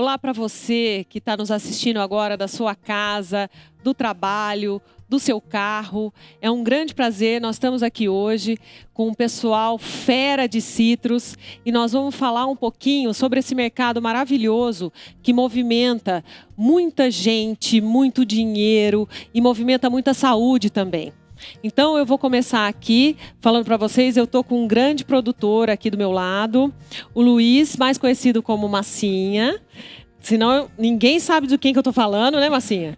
Olá para você que está nos assistindo agora da sua casa, do trabalho, do seu carro. É um grande prazer, nós estamos aqui hoje com o pessoal fera de citros e nós vamos falar um pouquinho sobre esse mercado maravilhoso que movimenta muita gente, muito dinheiro e movimenta muita saúde também. Então eu vou começar aqui falando para vocês, eu estou com um grande produtor aqui do meu lado, o Luiz, mais conhecido como Massinha. Senão ninguém sabe de quem que eu estou falando, né, Massinha?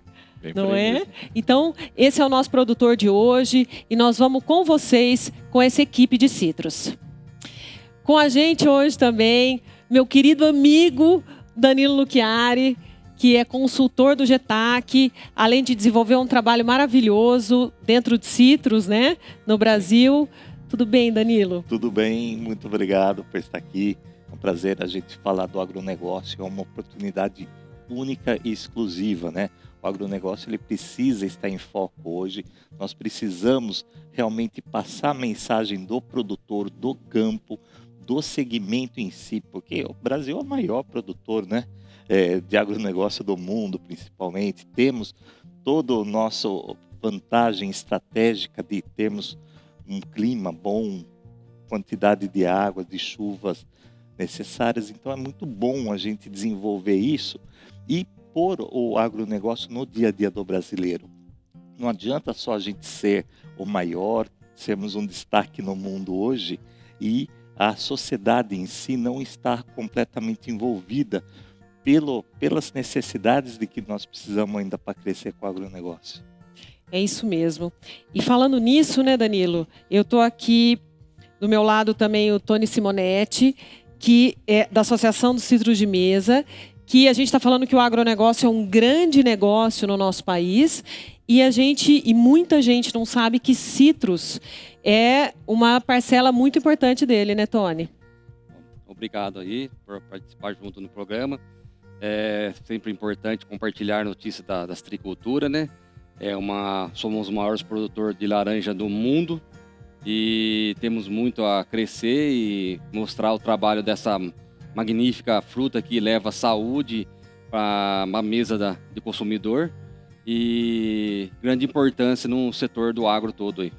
Não é? Então, esse é o nosso produtor de hoje e nós vamos com vocês com essa equipe de citros. Com a gente hoje também, meu querido amigo Danilo Luchiari, que é consultor do GETAC, além de desenvolver um trabalho maravilhoso dentro de citros, né, no Brasil. Tudo bem, Danilo? Tudo bem, muito obrigado por estar aqui. É um prazer a gente falar do agronegócio, é uma oportunidade única e exclusiva, né? O agronegócio ele precisa estar em foco hoje. Nós precisamos realmente passar a mensagem do produtor, do campo, do segmento em si, porque o Brasil é o maior produtor, né? De agronegócio do mundo, principalmente. Temos toda a nossa vantagem estratégica de termos um clima bom, quantidade de água, de chuvas necessárias. Então é muito bom a gente desenvolver isso e pôr o agronegócio no dia a dia do brasileiro. Não adianta só a gente ser o maior, sermos um destaque no mundo hoje e a sociedade em si não estar completamente envolvida pelas necessidades de que nós precisamos ainda para crescer com o agronegócio. É isso mesmo. E falando nisso, né, Danilo, eu estou aqui do meu lado também o Tony Simonetti, que é da Associação dos Citros de Mesa, que a gente está falando que o agronegócio é um grande negócio no nosso país e muita gente não sabe que citros é uma parcela muito importante dele, né, Tony? Obrigado aí por participar junto no programa. É sempre importante compartilhar notícias da citricultura, né? Somos o maior produtor de laranja do mundo e temos muito a crescer e mostrar o trabalho dessa magnífica fruta que leva saúde para a mesa do consumidor e grande importância no setor do agro todo aí.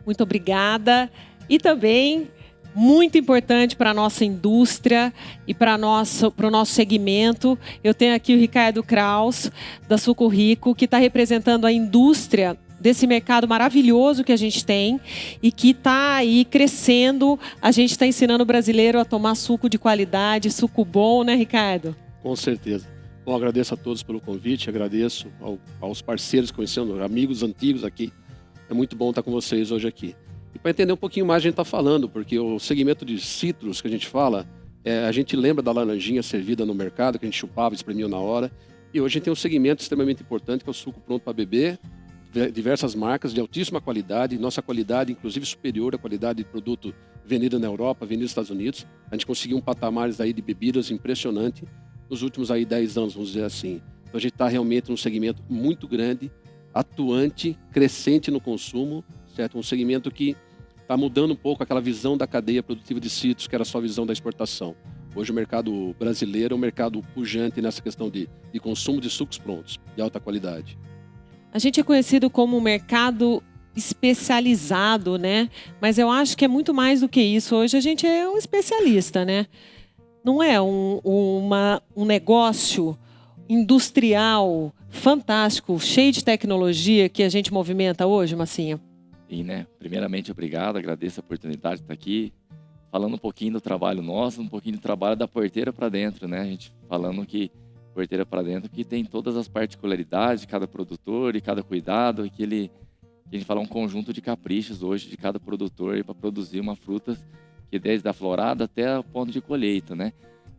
Muito obrigada. E também muito importante para a nossa indústria e para o nosso segmento. Eu tenho aqui o Ricardo Kraus, da Suco Rico, que está representando a indústria desse mercado maravilhoso que a gente tem e que está aí crescendo. A gente está ensinando o brasileiro a tomar suco de qualidade, suco bom, né, Ricardo? Com certeza. Bom, agradeço a todos pelo convite, agradeço aos parceiros, conhecendo amigos antigos aqui. É muito bom estar com vocês hoje aqui. E para entender um pouquinho mais, a gente está falando, porque o segmento de citros que a gente fala, a gente lembra da laranjinha servida no mercado, que a gente chupava, espremia na hora. E hoje a gente tem um segmento extremamente importante, que é o suco pronto para beber, diversas marcas de altíssima qualidade, nossa qualidade inclusive superior à qualidade de produto vendido na Europa, vendido nos Estados Unidos. A gente conseguiu um patamar aí de bebidas impressionante nos últimos aí 10 anos, vamos dizer assim. Então a gente está realmente num segmento muito grande, atuante, crescente no consumo, certo? Um segmento que está mudando um pouco aquela visão da cadeia produtiva de citros, que era só a visão da exportação. Hoje o mercado brasileiro é um mercado pujante nessa questão de consumo de sucos prontos, de alta qualidade. A gente é conhecido como um mercado especializado, né? Mas eu acho que é muito mais do que isso. Hoje a gente é um especialista, né? Não é um negócio industrial fantástico, cheio de tecnologia que a gente movimenta hoje, Massinha? E, né, primeiramente, obrigado, agradeço a oportunidade de estar aqui falando um pouquinho do trabalho nosso, um pouquinho do trabalho da porteira para dentro, né? A gente falando que porteira para dentro que tem todas as particularidades de cada produtor e cada cuidado, e que a gente fala um conjunto de caprichos hoje de cada produtor para produzir uma fruta que desde a florada até o ponto de colheita, né?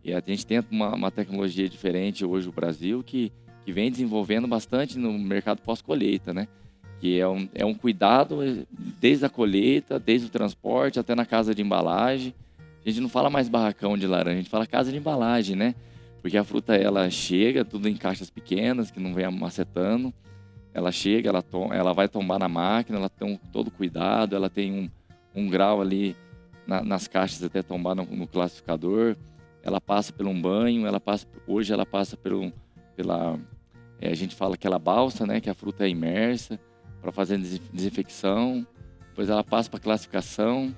E a gente tem uma tecnologia diferente hoje no Brasil que vem desenvolvendo bastante no mercado pós-colheita, né? Que é um cuidado desde a colheita, desde o transporte até na casa de embalagem. A gente não fala mais barracão de laranja, a gente fala casa de embalagem, né? Porque a fruta, ela chega tudo em caixas pequenas, que não vem macetando. Ela chega, ela vai tombar na máquina, ela tem todo cuidado, ela tem um grau ali nas caixas até tombar no classificador. ela passa por um banho, hoje ela passa a gente fala aquela balsa, né, que a fruta é imersa para fazer desinfecção. Depois ela passa para classificação.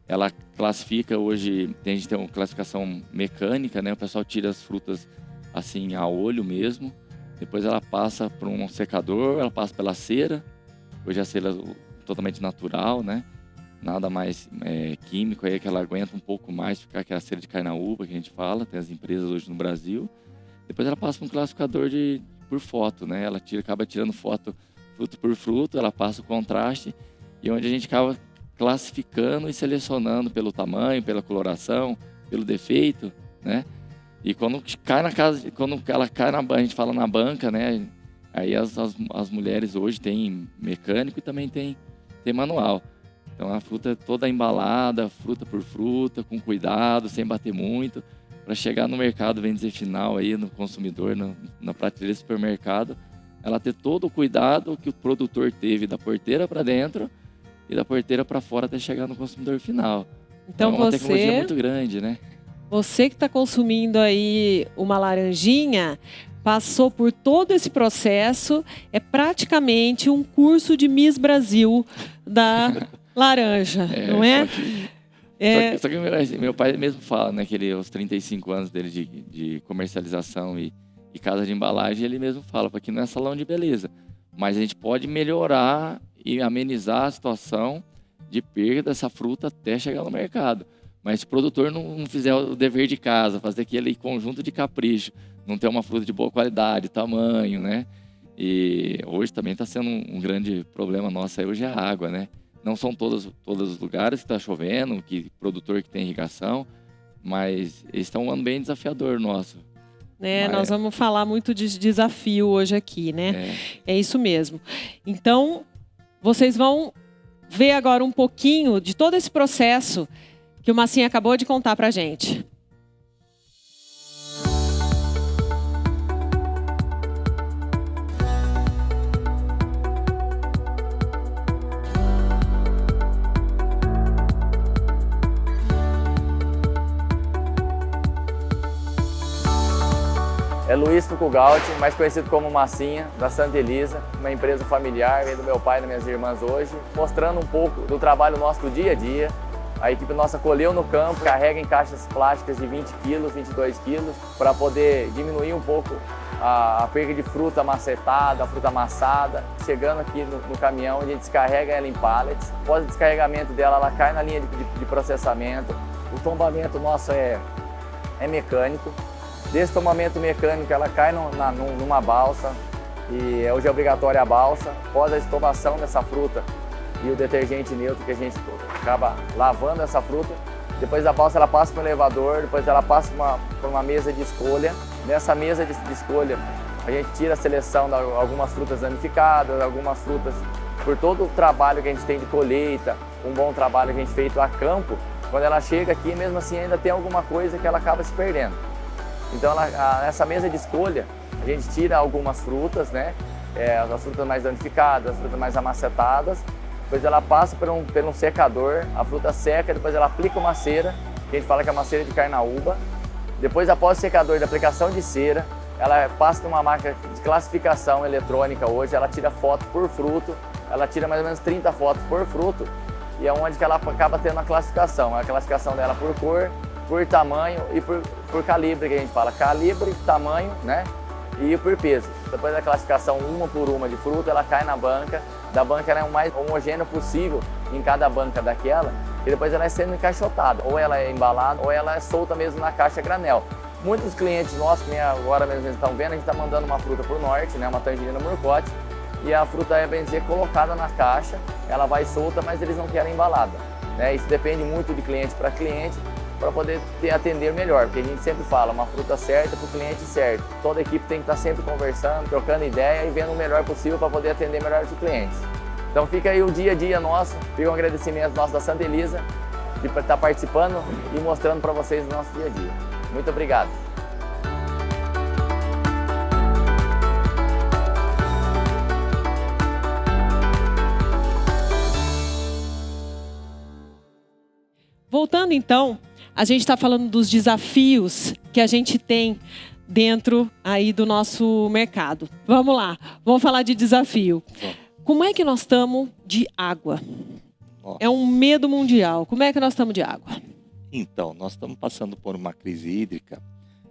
Ela classifica hoje, a gente tem uma classificação mecânica, né, o pessoal tira as frutas assim a olho mesmo. Depois ela passa por um secador, ela passa pela cera. Hoje a cera é totalmente natural, né? Nada mais químico, aí que ela aguenta um pouco mais ficar aquela cera de carnaúba que a gente fala, tem as empresas hoje no Brasil. Depois ela passa por um classificador por foto, né? Ela acaba tirando foto fruto por fruto, ela passa o contraste e onde a gente acaba classificando e selecionando pelo tamanho, pela coloração, pelo defeito, né? E quando ela cai na banca, a gente fala na banca, né? Aí as mulheres hoje têm mecânico e também tem manual. Então a fruta é toda embalada, fruta por fruta, com cuidado, sem bater muito, para chegar no mercado, bem dizer, final aí, no consumidor, na prateleira do supermercado, ela ter todo o cuidado que o produtor teve da porteira para dentro e da porteira para fora até chegar no consumidor final. Então é uma tecnologia muito grande, né? Você que está consumindo aí uma laranjinha, passou por todo esse processo, é praticamente um curso de Miss Brasil da laranja, não é? Só que meu pai mesmo fala, né, que aos 35 anos dele de comercialização e casa de embalagem, ele mesmo fala que não é salão de beleza, mas a gente pode melhorar e amenizar a situação de perda dessa fruta até chegar no mercado. Mas se o produtor não fizer o dever de casa, fazer aquele conjunto de capricho, não ter uma fruta de boa qualidade, tamanho, né? E hoje também está sendo um grande problema nosso aí hoje é a água, né? Não são todos os lugares que está chovendo, produtor que tem irrigação, mas esse é um ano bem desafiador nosso. Nós vamos falar muito de desafio hoje aqui, né? É isso mesmo. Então, vocês vão ver agora um pouquinho de todo esse processo que o Massinha acabou de contar pra gente. É Luiz Fukugalti, mais conhecido como Massinha, da Santa Elisa, uma empresa familiar, vem do meu pai e das minhas irmãs hoje, mostrando um pouco do trabalho nosso do dia a dia. A equipe nossa colheu no campo, carrega em caixas plásticas de 20 quilos, 22 quilos, para poder diminuir um pouco a perda de fruta macetada, fruta amassada. Chegando aqui no caminhão, a gente descarrega ela em pallets. Após o descarregamento dela, ela cai na linha de processamento. O tombamento nosso é mecânico. Desse tombamento mecânico, ela cai numa balsa, e hoje é obrigatória a balsa. Após a estovação dessa fruta e o detergente neutro que a gente acaba lavando essa fruta, depois da balsa ela passa para o elevador, depois ela passa por uma mesa de escolha. Nessa mesa de escolha a gente tira a seleção de algumas frutas danificadas, algumas frutas por todo o trabalho que a gente tem de colheita, um bom trabalho que a gente feito a campo. Quando ela chega aqui, mesmo assim ainda tem alguma coisa que ela acaba se perdendo. Então nessa mesa de escolha a gente tira algumas frutas, né? As frutas mais danificadas, as frutas mais amacetadas. Depois ela passa por um secador, a fruta seca, depois ela aplica uma cera, que a gente fala que é uma cera de carnaúba. Depois, após o secador da aplicação de cera, ela passa numa máquina de classificação eletrônica hoje, ela tira foto por fruto, ela tira mais ou menos 30 fotos por fruto, e é onde que ela acaba tendo a classificação dela por cor, por tamanho e por calibre, que a gente fala, calibre, tamanho, né? E por peso. Depois da classificação uma por uma de fruta, ela cai na banca. Da banca ela é o mais homogêneo possível em cada banca daquela, e depois ela é sendo encaixotada, ou ela é embalada, ou ela é solta mesmo na caixa granel. Muitos clientes nossos, que agora mesmo estão vendo, a gente está mandando uma fruta por norte, né, uma tangerina murcote, e a fruta é, bem dizer, colocada na caixa, ela vai solta, mas eles não querem embalada. Né? Isso depende muito de cliente para cliente, para poder atender melhor, porque a gente sempre fala, uma fruta certa para o cliente certo. Toda a equipe tem que estar sempre conversando, trocando ideia e vendo o melhor possível para poder atender melhor os clientes. Então fica aí o dia a dia nosso, fica um agradecimento nosso da Santa Elisa de estar participando e mostrando para vocês o nosso dia a dia. Muito obrigado. Voltando então a gente está falando dos desafios que a gente tem dentro aí do nosso mercado. Vamos lá, vamos falar de desafio. Como é que nós estamos de água? É um medo mundial. Como é que nós estamos de água? Então, nós estamos passando por uma crise hídrica,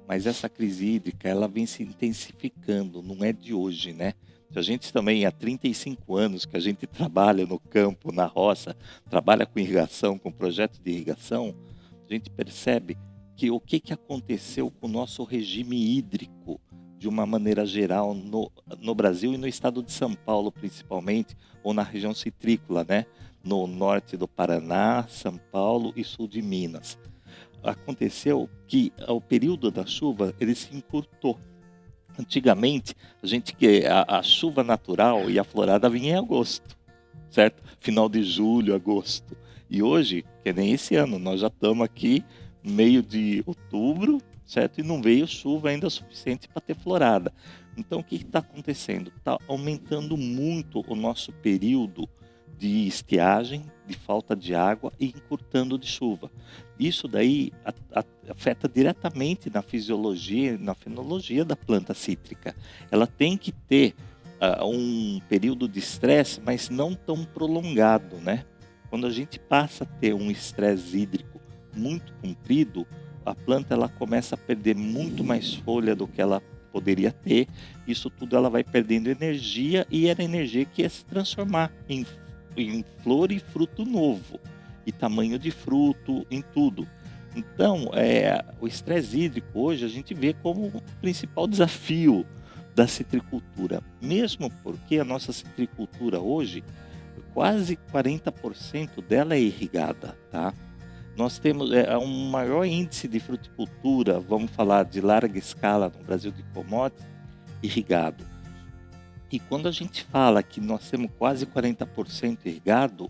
mas essa crise hídrica ela vem se intensificando, não é de hoje, né? A gente também, há 35 anos que a gente trabalha no campo, na roça, trabalha com irrigação, com projetos de irrigação, a gente percebe que o que aconteceu com o nosso regime hídrico, de uma maneira geral, no Brasil e no estado de São Paulo, principalmente, ou na região citrícola, né? No norte do Paraná, São Paulo e sul de Minas. Aconteceu que o período da chuva ele se encurtou. Antigamente, a chuva natural e a florada vinha em agosto, certo? Final de julho, agosto. E hoje, que nem esse ano, nós já estamos aqui meio de outubro, certo? E não veio chuva ainda suficiente para ter florada. Então, o que está acontecendo? Está aumentando muito o nosso período de estiagem, de falta de água e encurtando de chuva. Isso daí afeta diretamente na fisiologia, na fenologia da planta cítrica. Ela tem que ter um período de estresse, mas não tão prolongado, né? Quando a gente passa a ter um estresse hídrico muito comprido, a planta ela começa a perder muito mais folha do que ela poderia ter. Isso tudo ela vai perdendo energia e era energia que ia se transformar em flor e fruto novo, e tamanho de fruto, em tudo. Então, o estresse hídrico hoje a gente vê como o principal desafio da citricultura, mesmo porque a nossa citricultura hoje, quase 40% dela é irrigada, tá? Nós temos um maior índice de fruticultura, vamos falar de larga escala no Brasil de commodities, irrigado. E quando a gente fala que nós temos quase 40% irrigado,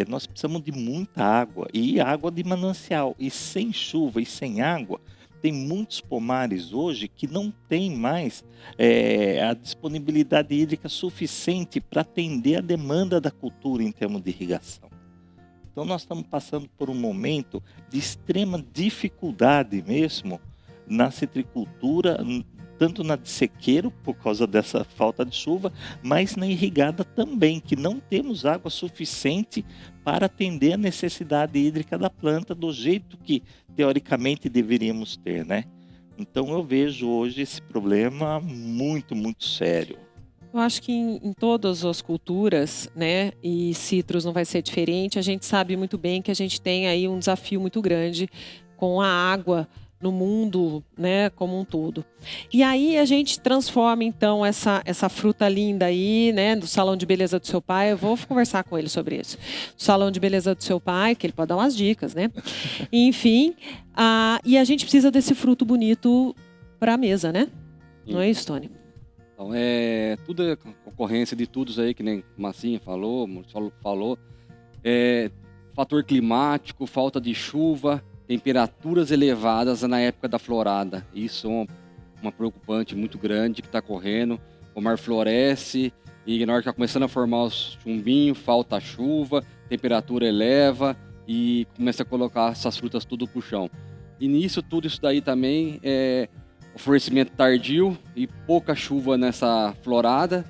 nós precisamos de muita água, e água de manancial. E sem chuva e sem água, tem muitos pomares hoje que não tem mais a disponibilidade hídrica suficiente para atender a demanda da cultura em termos de irrigação. Então nós estamos passando por um momento de extrema dificuldade mesmo na citricultura, tanto na de sequeiro, por causa dessa falta de chuva, mas na irrigada também, que não temos água suficiente para atender a necessidade hídrica da planta do jeito que, teoricamente, deveríamos ter, né? Então, eu vejo hoje esse problema muito, muito sério. Eu acho que em todas as culturas, né, e citros não vai ser diferente, a gente sabe muito bem que a gente tem aí um desafio muito grande com a água no mundo, né, como um todo. E aí a gente transforma então essa fruta linda aí, né, do salão de beleza do seu pai. Eu vou conversar com ele sobre isso. Do salão de beleza do seu pai, que ele pode dar umas dicas, né? Enfim, e a gente precisa desse fruto bonito para a mesa, né? Não é isso, Tony? Então, tudo é ocorrência de tudo aí, que nem Massinha falou, fator climático, falta de chuva, temperaturas elevadas na época da florada. Isso é uma preocupante muito grande que está correndo. O mar floresce e na hora que está começando a formar os chumbinhos, falta chuva, temperatura eleva e começa a colocar essas frutas tudo para o chão. E nisso, tudo isso daí também é o florescimento tardio e pouca chuva nessa florada.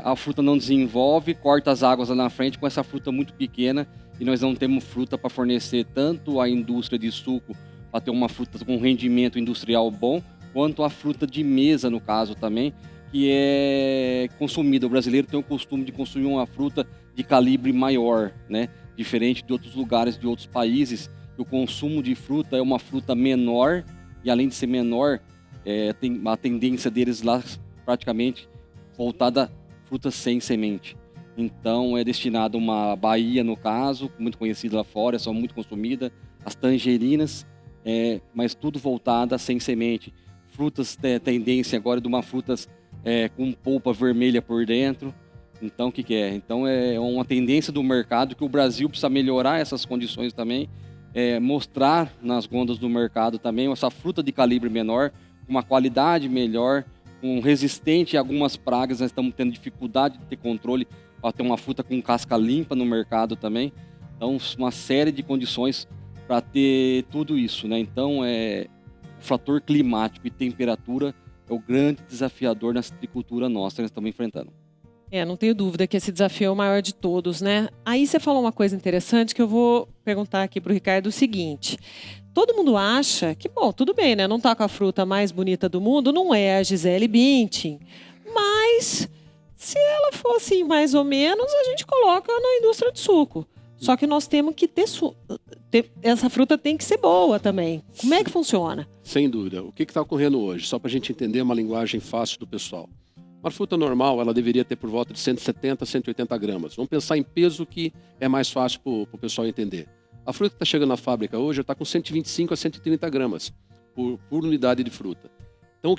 A fruta não desenvolve, corta as águas lá na frente com essa fruta muito pequena, e nós não temos fruta para fornecer tanto a indústria de suco, para ter uma fruta com rendimento industrial bom, quanto a fruta de mesa, no caso também, que é consumida. O brasileiro tem o costume de consumir uma fruta de calibre maior, né? Diferente de outros lugares, de outros países, que o consumo de fruta é uma fruta menor, e além de ser menor, tem a tendência deles lá praticamente voltada a frutas sem semente. Então é destinado a uma baía, no caso, muito conhecida lá fora, são muito consumida, as tangerinas, mas tudo voltada sem semente. Frutas, tendência agora de uma frutas com polpa vermelha por dentro. Então o que é? Então é uma tendência do mercado que o Brasil precisa melhorar essas condições também, mostrar nas gôndolas do mercado também essa fruta de calibre menor, com uma qualidade melhor, resistente a algumas pragas. Nós estamos tendo dificuldade de ter controle para ter uma fruta com casca limpa no mercado também. Então, uma série de condições para ter tudo isso, né? Então, o fator climático e temperatura é o grande desafiador na citricultura nossa que nós estamos enfrentando. Não tenho dúvida que esse desafio é o maior de todos, né? Aí você falou uma coisa interessante que eu vou perguntar aqui para o Ricardo o seguinte. Todo mundo acha que, bom, tudo bem, né? Não tá com a fruta mais bonita do mundo, não é a Gisele Bündchen. Mas, se ela fosse mais ou menos, a gente coloca na indústria de suco. Só que nós temos que ter essa fruta tem que ser boa também. Como é que funciona? Sem dúvida. O que está ocorrendo hoje? Só para a gente entender uma linguagem fácil do pessoal. Uma fruta normal, ela deveria ter por volta de 170 a 180 gramas. Vamos pensar em peso, que é mais fácil para o pessoal entender. A fruta que está chegando na fábrica hoje está com 125 a 130 gramas por unidade de fruta. Então,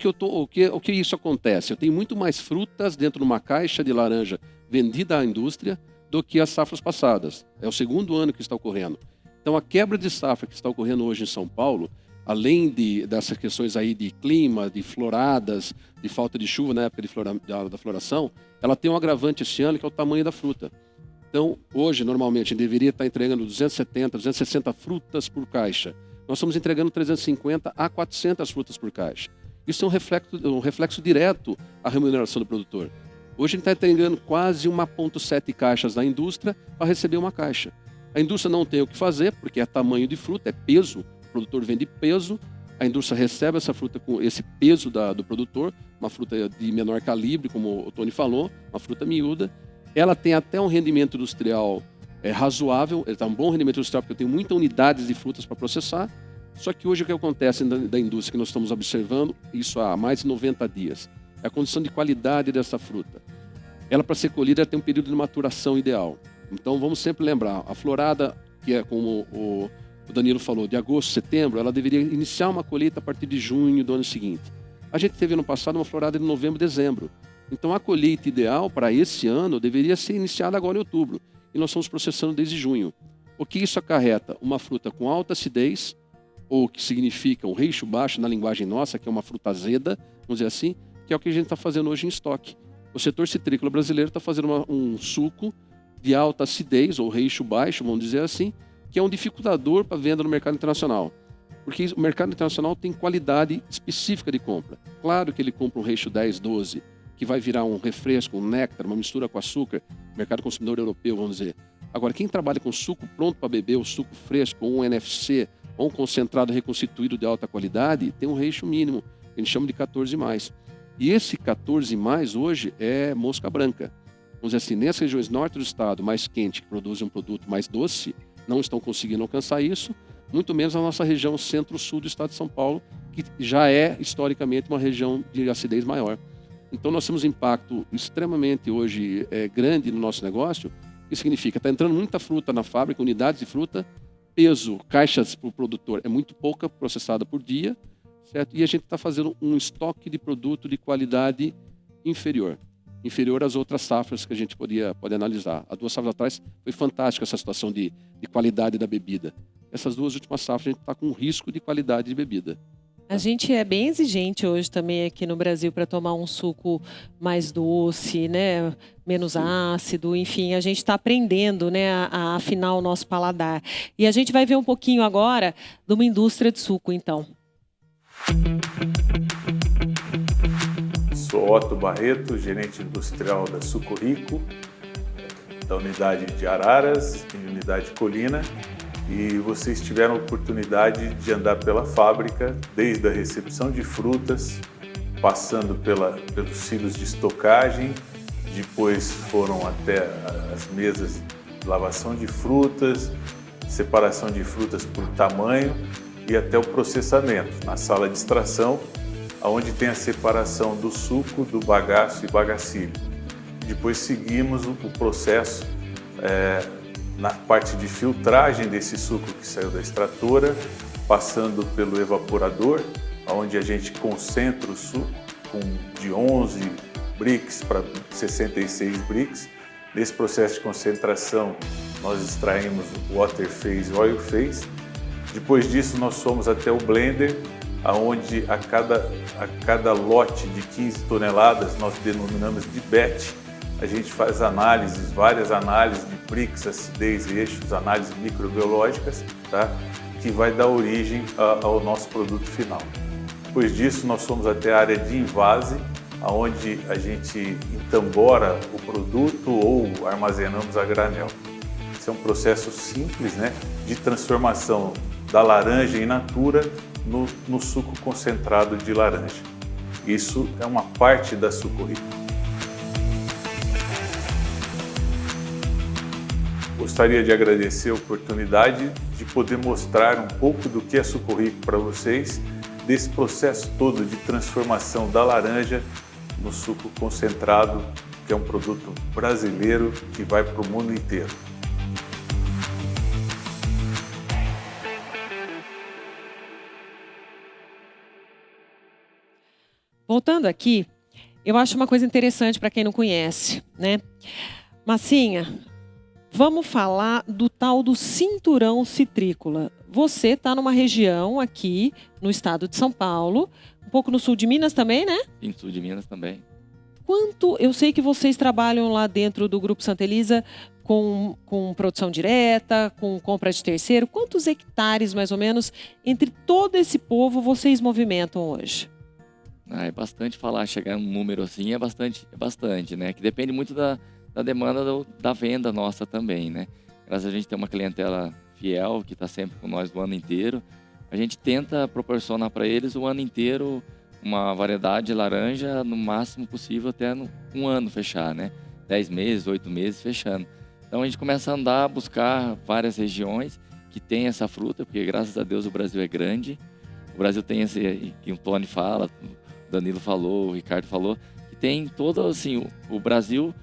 o que isso acontece? Eu tenho muito mais frutas dentro de uma caixa de laranja vendida à indústria do que as safras passadas. É o segundo ano que está ocorrendo. Então, a quebra de safra que está ocorrendo hoje em São Paulo, além dessas questões aí de clima, de floradas, de falta de chuva na época da floração, ela tem um agravante esse ano, que é o tamanho da fruta. Então, hoje, normalmente, a gente deveria estar entregando 270, 260 frutas por caixa. Nós estamos entregando 350 a 400 frutas por caixa. Isso é um reflexo direto à remuneração do produtor. Hoje a gente está entregando quase 1,7 caixas da indústria para receber uma caixa. A indústria não tem o que fazer, porque é tamanho de fruta, é peso. O produtor vende peso, a indústria recebe essa fruta com esse peso do produtor, uma fruta de menor calibre, como o Tony falou, uma fruta miúda. Ela tem até um rendimento industrial razoável, ela tem um bom rendimento industrial, porque eu tenho muitas unidades de frutas para processar. Só que hoje o que acontece da indústria, que nós estamos observando, isso há mais de 90 dias, é a condição de qualidade dessa fruta. Ela, para ser colhida, tem um período de maturação ideal. Então, vamos sempre lembrar, a florada, que é como o Danilo falou, de agosto, setembro, ela deveria iniciar uma colheita a partir de junho do ano seguinte. A gente teve no passado uma florada de novembro, dezembro. Então, a colheita ideal para esse ano deveria ser iniciada agora em outubro. E nós estamos processando desde junho. O que isso acarreta? Uma fruta com alta acidez, ou que significa um reixo baixo na linguagem nossa, que é uma fruta azeda, vamos dizer assim, que é o que a gente está fazendo hoje em estoque. O setor citrícola brasileiro está fazendo um suco de alta acidez, ou reixo baixo, vamos dizer assim, que é um dificultador para a venda no mercado internacional. Porque o mercado internacional tem qualidade específica de compra. Claro que ele compra um reixo 10, 12, que vai virar um refresco, um néctar, uma mistura com açúcar, mercado consumidor europeu, vamos dizer. Agora, quem trabalha com suco pronto para beber, o suco fresco, ou um NFC, ou um concentrado reconstituído de alta qualidade, tem um reixo mínimo, que a gente chama de 14+. E esse 14+ hoje é mosca branca. Vamos dizer assim, nessas regiões norte do estado, mais quente, que produzem um produto mais doce, não estão conseguindo alcançar isso, muito menos a nossa região centro-sul do estado de São Paulo, que já é, historicamente, uma região de acidez maior. Então, nós temos um impacto extremamente hoje grande no nosso negócio, que significa, está entrando muita fruta na fábrica, unidades de fruta, peso, caixas para o produtor é muito pouca processada por dia, certo? E a gente está fazendo um estoque de produto de qualidade inferior às outras safras que a gente pode analisar. Há 2 safras atrás foi fantástica essa situação de qualidade da bebida. Essas 2 últimas safras a gente está com um risco de qualidade de bebida. A gente é bem exigente hoje também aqui no Brasil para tomar um suco mais doce, né? Menos ácido, enfim, a gente está aprendendo, né, a afinar o nosso paladar. E a gente vai ver um pouquinho agora de uma indústria de suco, então. Sou Otto Barreto, gerente industrial da Suco Rico, da unidade de Araras e unidade Colina. E vocês tiveram a oportunidade de andar pela fábrica, desde a recepção de frutas, passando pelos silos de estocagem, depois foram até as mesas de lavação de frutas, separação de frutas por tamanho e até o processamento, na sala de extração, onde tem a separação do suco, do bagaço e bagacilho. Depois seguimos o processo na parte de filtragem desse suco que saiu da extratora, passando pelo evaporador, onde a gente concentra o suco de 11 bricks para 66 bricks. Nesse processo de concentração, nós extraímos o water phase e oil phase. Depois disso, nós fomos até o blender, onde a cada lote de 15 toneladas, nós denominamos de batch. A gente faz várias análises de bricks, acidez, eixos, análises microbiológicas, tá? que vai dar origem ao nosso produto final. Depois disso, nós fomos até a área de envase, onde a gente entambora o produto ou armazenamos a granel. Esse é um processo simples, né, de transformação da laranja in natura no suco concentrado de laranja. Isso é uma parte da Suco Rico. Gostaria de agradecer a oportunidade de poder mostrar um pouco do que é Suco Rico para vocês, desse processo todo de transformação da laranja no suco concentrado, que é um produto brasileiro que vai para o mundo inteiro. Voltando aqui, eu acho uma coisa interessante para quem não conhece, né? Massinha, vamos falar do tal do cinturão citrícola. Você está numa região aqui no estado de São Paulo, um pouco no sul de Minas também, né? Sim, sul de Minas também. Eu sei que vocês trabalham lá dentro do Grupo Santa Elisa com produção direta, com compra de terceiro. Quantos hectares, mais ou menos, entre todo esse povo vocês movimentam hoje? É bastante falar, chegar num número assim é bastante, né? Que depende muito da demanda da venda nossa também, né? Graças a gente ter uma clientela fiel que está sempre com nós o ano inteiro, a gente tenta proporcionar para eles o ano inteiro uma variedade de laranja no máximo possível até um ano fechar, né? 10 meses, 8 meses fechando. Então a gente começa a andar, buscar várias regiões que tem essa fruta, porque graças a Deus o Brasil é grande. O Brasil tem esse que o Tony fala, o Danilo falou, o Ricardo falou, que tem todo assim, o Brasil,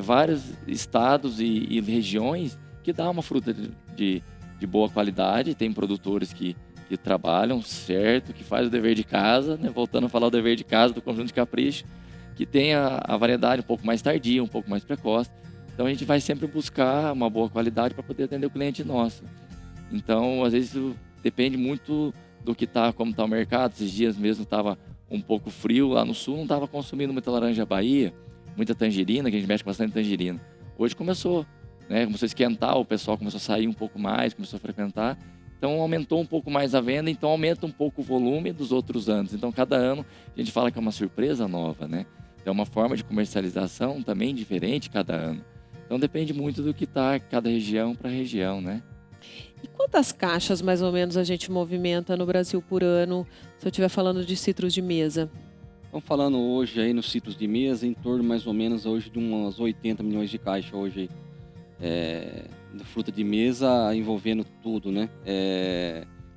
vários estados e regiões que dá uma fruta de boa qualidade, tem produtores que trabalham certo, que faz o dever de casa, né? Voltando a falar o dever de casa do Conjunto de Capricho, que tem a variedade um pouco mais tardia, um pouco mais precoce. Então a gente vai sempre buscar uma boa qualidade para poder atender o cliente nosso. Então, às vezes, isso depende muito do que como está o mercado. Esses dias mesmo estava um pouco frio lá no sul, não estava consumindo muita laranja Bahia, muita tangerina, que a gente mexe bastante tangerina. Hoje começou, né? Começou a esquentar, o pessoal começou a sair um pouco mais, começou a frequentar. Então aumentou um pouco mais a venda, então aumenta um pouco o volume dos outros anos. Então cada ano a gente fala que é uma surpresa nova, né? É uma forma de comercialização também diferente cada ano. Então depende muito do que está cada região para região, né? E quantas caixas mais ou menos a gente movimenta no Brasil por ano, se eu estiver falando de citros de mesa? Estamos falando hoje aí nos citros de mesa em torno mais ou menos hoje de umas 80 milhões de caixas hoje de fruta de mesa envolvendo tudo, né?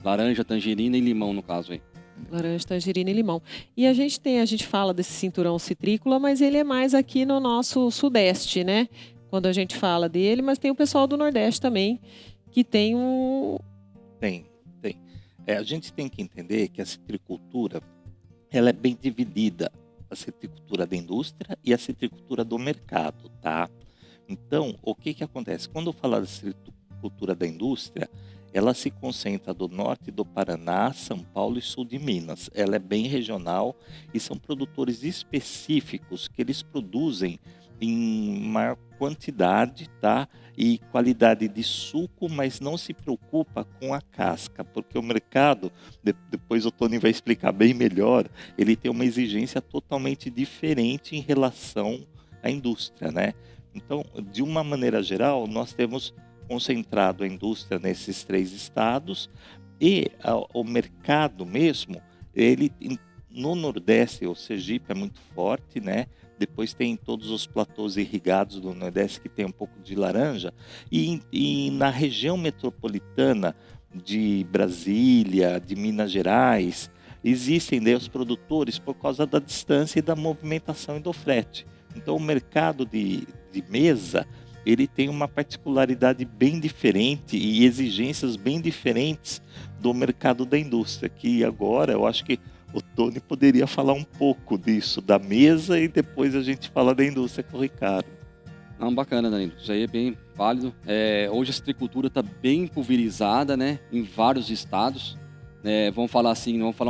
Laranja, tangerina e limão no caso aí. Laranja, tangerina e limão. E a gente fala desse cinturão citrícola, mas ele é mais aqui no nosso sudeste, né? Quando a gente fala dele, mas tem o pessoal do Nordeste também, que tem um... Tem. A gente tem que entender que a citricultura, ela é bem dividida. A citricultura da indústria e a citricultura do mercado, tá? Então, o que acontece? Quando eu falar da citricultura da indústria, ela se concentra do norte do Paraná, São Paulo e sul de Minas. Ela é bem regional e são produtores específicos que eles produzem em maior quantidade, tá? E qualidade de suco, mas não se preocupa com a casca, porque o mercado, depois o Tony vai explicar bem melhor, ele tem uma exigência totalmente diferente em relação à indústria, né? Então, de uma maneira geral, nós temos concentrado a indústria nesses 3 estados e o mercado mesmo, ele no Nordeste, o Sergipe é muito forte, né? Depois tem todos os platôs irrigados do Nordeste que tem um pouco de laranja. E na região metropolitana de Brasília, de Minas Gerais, existem os produtores por causa da distância e da movimentação e do frete. Então o mercado de mesa, ele tem uma particularidade bem diferente e exigências bem diferentes do mercado da indústria, que agora eu acho que o Tony poderia falar um pouco disso, da mesa, e depois a gente fala da indústria com o Ricardo. Não, bacana, Danilo. Isso aí é bem válido. Hoje a citricultura está bem pulverizada, né? Em vários estados. Vamos falar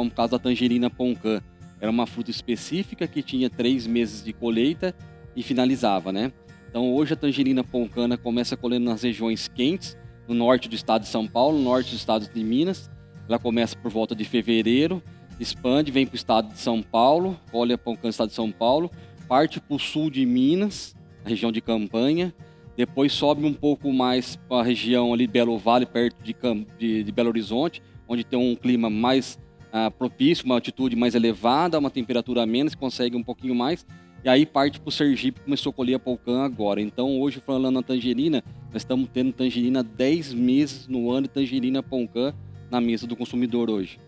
um caso da tangerina Poncã. Era uma fruta específica que tinha 3 meses de colheita e finalizava, né? Então hoje a tangerina poncana começa colhendo nas regiões quentes, no norte do estado de São Paulo, no norte do estado de Minas. Ela começa por volta de fevereiro, expande, vem para o estado de São Paulo, colhe pão cã no estado de São Paulo, parte para o sul de Minas, a região de Campanha, depois sobe um pouco mais para a região ali de Belo Vale, perto de Belo Horizonte, onde tem um clima mais propício, uma altitude mais elevada, uma temperatura a menos, consegue um pouquinho mais, e aí parte para o Sergipe, começou a colher a pão-cã agora. Então hoje, falando na tangerina, nós estamos tendo tangerina 10 meses no ano de tangerina pão-cã na mesa do consumidor hoje.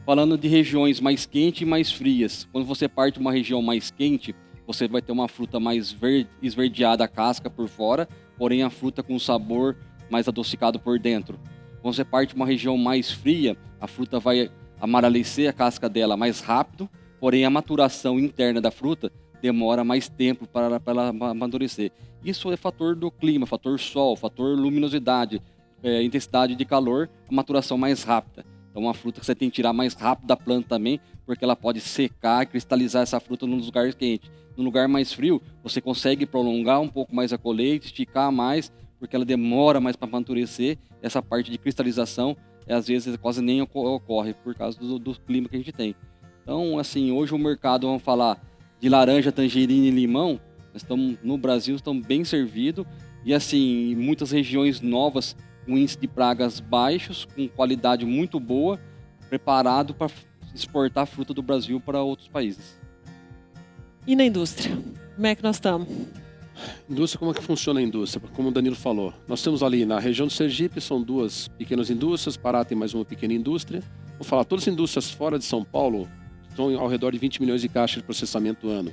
Falando de regiões mais quentes e mais frias, quando você parte de uma região mais quente, você vai ter uma fruta mais esverdeada a casca por fora, porém a fruta com sabor mais adocicado por dentro. Quando você parte de uma região mais fria, a fruta vai amarelecer a casca dela mais rápido, porém a maturação interna da fruta demora mais tempo para ela amadurecer. Isso é fator do clima, fator sol, fator luminosidade, intensidade de calor, a maturação mais rápida. Então, uma fruta que você tem que tirar mais rápido da planta também, porque ela pode secar e cristalizar essa fruta num lugar quente. No lugar mais frio, você consegue prolongar um pouco mais a colheita, esticar mais, porque ela demora mais para amadurecer. Essa parte de cristalização, às vezes, quase nem ocorre por causa do clima que a gente tem. Então, assim, hoje o mercado, vamos falar de laranja, tangerina e limão, nós estamos, no Brasil, estamos bem servidos. E, assim, em muitas regiões novas, com índice de pragas baixos, com qualidade muito boa, preparado para exportar a fruta do Brasil para outros países. E na indústria? Como é que nós estamos? Indústria, como é que funciona a indústria? Como o Danilo falou, nós temos ali na região do Sergipe, são 2 pequenas indústrias, Pará tem mais uma pequena indústria. Vou falar, todas as indústrias fora de São Paulo estão ao redor de 20 milhões de caixas de processamento ano.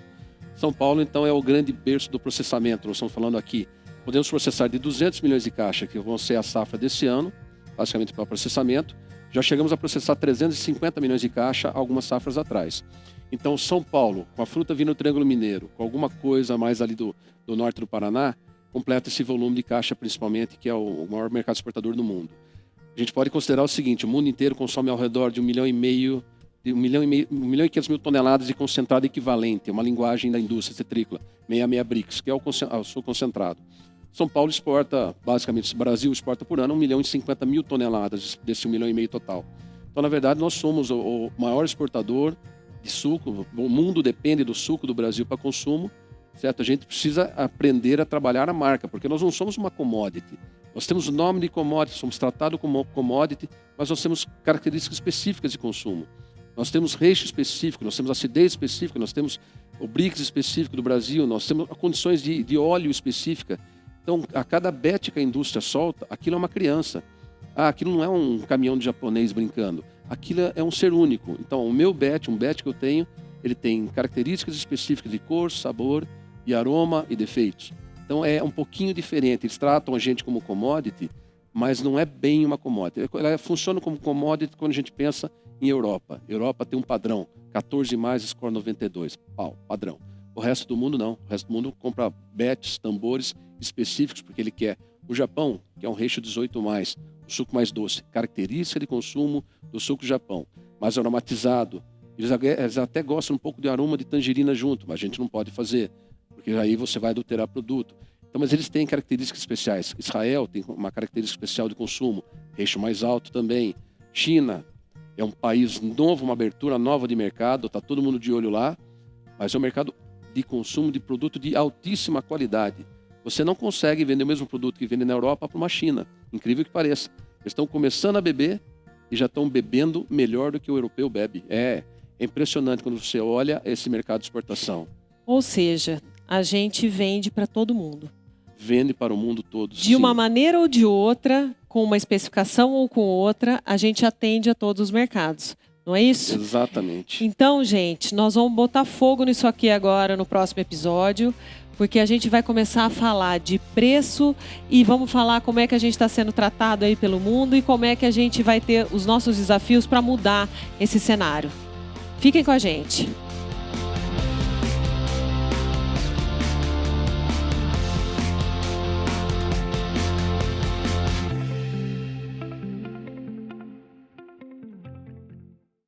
São Paulo, então, é o grande berço do processamento, nós estamos falando aqui. Podemos processar de 200 milhões de caixas, que vão ser a safra desse ano, basicamente para processamento. Já chegamos a processar 350 milhões de caixas algumas safras atrás. Então, São Paulo, com a fruta vindo do Triângulo Mineiro, com alguma coisa mais ali do norte do Paraná, completa esse volume de caixa, principalmente, que é o maior mercado exportador do mundo. A gente pode considerar o seguinte, o mundo inteiro consome ao redor de 1,5 milhão, 1,5 milhão toneladas de concentrado equivalente, uma linguagem da indústria citrícola, 66 BRICS, que é o suco concentrado. São Paulo exporta, basicamente, o Brasil exporta por ano 1,050 milhão toneladas desse 1,5 milhão total. Então, na verdade, nós somos o maior exportador de suco. O mundo depende do suco do Brasil para consumo, certo? A gente precisa aprender a trabalhar a marca, porque nós não somos uma commodity. Nós temos o nome de commodity, somos tratados como commodity, mas nós temos características específicas de consumo. Nós temos recheio específico, nós temos acidez específica, nós temos o BRICS específico do Brasil, nós temos condições de óleo específica. Então, a cada bet que a indústria solta, aquilo é uma criança. Aquilo não é um caminhão de japonês brincando. Aquilo é um ser único. Então, o meu bet, um bet que eu tenho, ele tem características específicas de cor, sabor, de aroma e defeitos. Então, é um pouquinho diferente. Eles tratam a gente como commodity, mas não é bem uma commodity. Ela funciona como commodity quando a gente pensa em Europa. Europa tem um padrão, 14 mais, score 92, padrão. O resto do mundo não. O resto do mundo compra bets, tambores específicos, porque ele quer. O Japão, que é um recheio 18 mais, o suco mais doce, característica de consumo do suco do Japão, mais aromatizado. Eles até gostam um pouco de aroma de tangerina junto, mas a gente não pode fazer, porque aí você vai adulterar produto. Então, mas eles têm características especiais. Israel tem uma característica especial de consumo, recheio mais alto também. China é um país novo, uma abertura nova de mercado, está todo mundo de olho lá, mas é um mercado de consumo de produto de altíssima qualidade. Você não consegue vender o mesmo produto que vende na Europa para uma China, incrível que pareça. Eles estão começando a beber e já estão bebendo melhor do que o europeu bebe. É impressionante quando você olha esse mercado de exportação. Ou seja, a gente vende para todo mundo. Vende para o mundo todo, de uma maneira ou de outra, com uma especificação ou com outra, a gente atende a todos os mercados. Não é isso? Exatamente. Então, gente, nós vamos botar fogo nisso aqui agora no próximo episódio, porque a gente vai começar a falar de preço e vamos falar como é que a gente está sendo tratado aí pelo mundo e como é que a gente vai ter os nossos desafios para mudar esse cenário. Fiquem com a gente.